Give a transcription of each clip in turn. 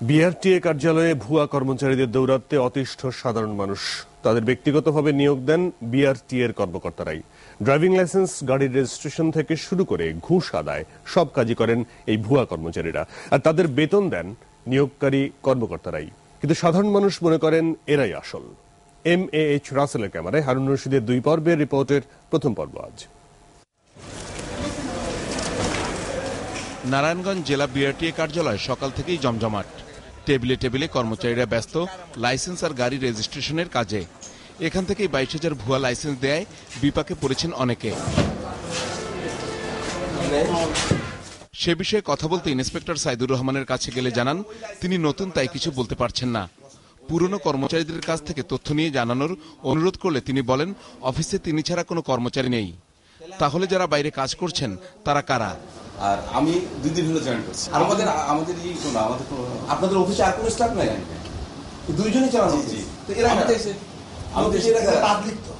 BRTA কার্যালয়ে ভুয়া কর্মচারীদের দৌরাত্মে অতিষ্ঠ সাধারণ মানুষ। তাদের ব্যক্তিগতভাবে নিয়োগ দেন বিআরটিএর কর্মকর্তারাই। ড্রাইভিং লাইসেন্স, গাড়ির রেজিস্ট্রেশন থেকে শুরু করে ঘুষ আদায় সব কাজই করেন এই ভুয়া কর্মচারীরা, আর তাদের বেতন দেন নিয়োগকারী কর্মকর্তারাই। কিন্তু সাধারণ মানুষ মনে করেন এরাই আসল। MAH রাসেলের ক্যামেরায় হারুন রশিদের 2 পর্বের রিপোর্টের প্রথম পর্ব আজ। নারায়ণগঞ্জ জেলা বিআরটিএ কার্যালয় সকাল থেকেই জমজমাট। টেবিলে টেবিলে কর্মচারীরা ব্যস্ত লাইসেন্স আর গাড়ি রেজিস্ট্রেশনের কাজে। এখান থেকেই 22,000 ভুয়া লাইসেন্স দেয় বিপাকে পড়েছেন অনেকে। সে বিষয়ে কথা বলতে ইন্সপেক্টর সাইদুর রহমানের কাছে গেলে জানান তিনি নতুন, তাই কিছু বলতে পারছেন না। পুরনো কর্মচারীদের কাছ থেকে তথ্য নিয়ে জানানোর অনুরোধ করলে তিনি বলেন অফিসে তিনি ছাড়া কোনো কর্মচারী নেই। তাহলে যারা বাইরে কাজ করছেন তারা কারা? আর আমি 2 দিন হলো জয়েন করছি। আর আমাদের আপনাদের অফিসে আর কোনো স্টাফ নাই? দুইজনই চালানো। তো এরা পাবলিক তো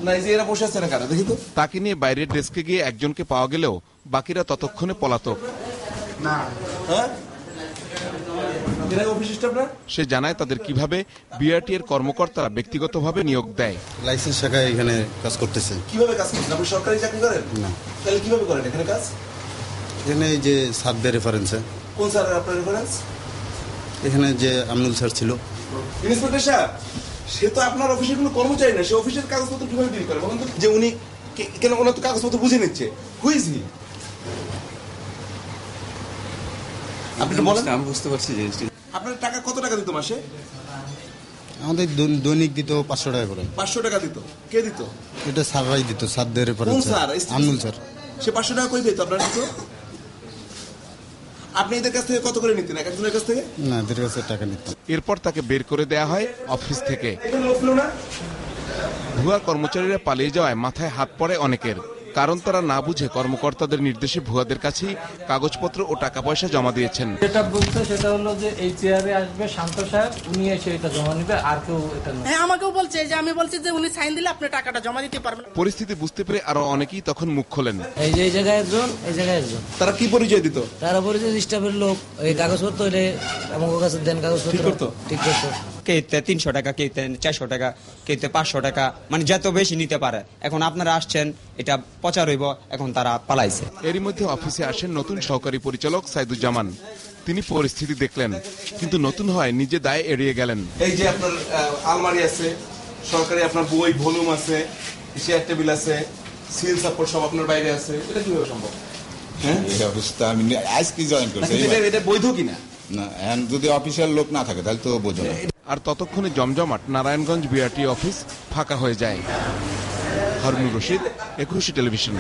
না, এই যে এরা বসে আছে না কারা দেখি তো। তাকে নিয়ে বাইরের ডেস্কে গিয়ে একজনকে পাওয়া গেলেও বাকিরা ততক্ষণে পলাতক। না হ্যাঁ, এরা অফিস স্টাফ না। সে জানায় তাদের কিভাবে বিআরটিএর কর্মকর্তারা ব্যক্তিগতভাবে নিয়োগ দেয়। লাইসেন্স শাখায় এখানে কাজ করতেছে। কিভাবে কাজ করছেন? আপনি সরকারি চাকরি করেন না? তাহলে কিভাবে করেন এখানে কাজ? এখানে এই যে স্যারদের রেফারেন্সে। কোন স্যারের আপনার রেফারেন্স? এখানে যে আমনুল স্যার ছিল। ইন্সপেক্টর সাহেব, সে তো আপনার অফিসের কোনো কর্মচারী না। সে অফিসের কাগজপত্র কিভাবে ডিল করে বলুন তো? যে উনি কেন ওনার তো কাগজপত্র বুঝে নিচ্ছে। হুই ইজ হি? আপনি বলেন। আমি বুঝতে পারছি যে আপনার টাকা কত টাকা দিত মাসে? আমাদের দৈনিক দিত 500 টাকা করে। 500 টাকা দিত? কে দিত? এটা স্যাররাই দিত, স্যারদের রেফারেন্স। কোন স্যার? আমনুল স্যার। সে 500 টাকা করে দিত আপনার দিত? আপনি এদের কাছ থেকে কত করে নিতেন একজনের কাছ থেকে? না, এদের কাছে টাকা নিতাম। এরপর তাকে বের করে দেয়া হয় অফিস থেকে। ভুয়া কর্মচারীরা পালিয়ে যাওয়ায় মাথায় হাত পড়ে অনেকের, কারণ তারা না বুঝে কর্মকর্তাদের নির্দেশে ভুয়াদের কাছেই কাগজপত্র ও টাকা পয়সা জমা দিয়েছেন। যেটা বলছে সেটা হলো যে এই চেয়ারে আসবে শান্ত সাহেব, উনি এসে এটা জমা নেবে, আর কেউ এটা না। হ্যাঁ, আমাকেও বলছে যে আমি বলছি যে উনি সাইন দিলে আপনি টাকাটা জমা দিতে পারবেন। পরিস্থিতি বুঝতে পেরে আরো অনেকেই তখন মুখ খোলেন। এই যে এই জায়গায় একজন, এই জায়গায় একজন। তারা কি পরিচয় দিত? তারা পরিচয় স্টাফের লোক। এই কাগজপত্র এলে আমার কাছে দেন, কাগজপত্র ঠিক করতো। কেতে 300 টাকা, কেতে 400 টাকা, কেতে 500 টাকা, মানে যত বেশি নিতে পারে। এখন আপনারা আসছেন, এটা প্রচার হইব, এখন তারা পালাইছে। এরই মধ্যে অফিসে আসেন নতুন সহকারী পরিচালক সাইদুজ্জামান। তিনি পরিস্থিতি দেখলেন, কিন্তু নতুন হয় নিজে দায় এড়িয়ে গেলেন। এই যে আপনার আলমারি আছে, সরকারি আপনার বই ভলিউম আছে, চেয়ার টেবিল আছে, সিল সাপোর্ট সব আপনার বাইরে আছে। এটা কিভাবে সম্ভব? হ্যাঁ, এই অবস্থা আমি আজকে জয়েন করছি। এটা বৈধ কিনা? না, যদি অফিসিয়াল লোক না থাকে তাহলে তো বোঝো না। আর ততক্ষণে জমজমাট নারায়ণগঞ্জ বিআরটি অফিস ফাঁকা হয়ে যায়। হারুন রশিদ, একুশে টেলিভিশন।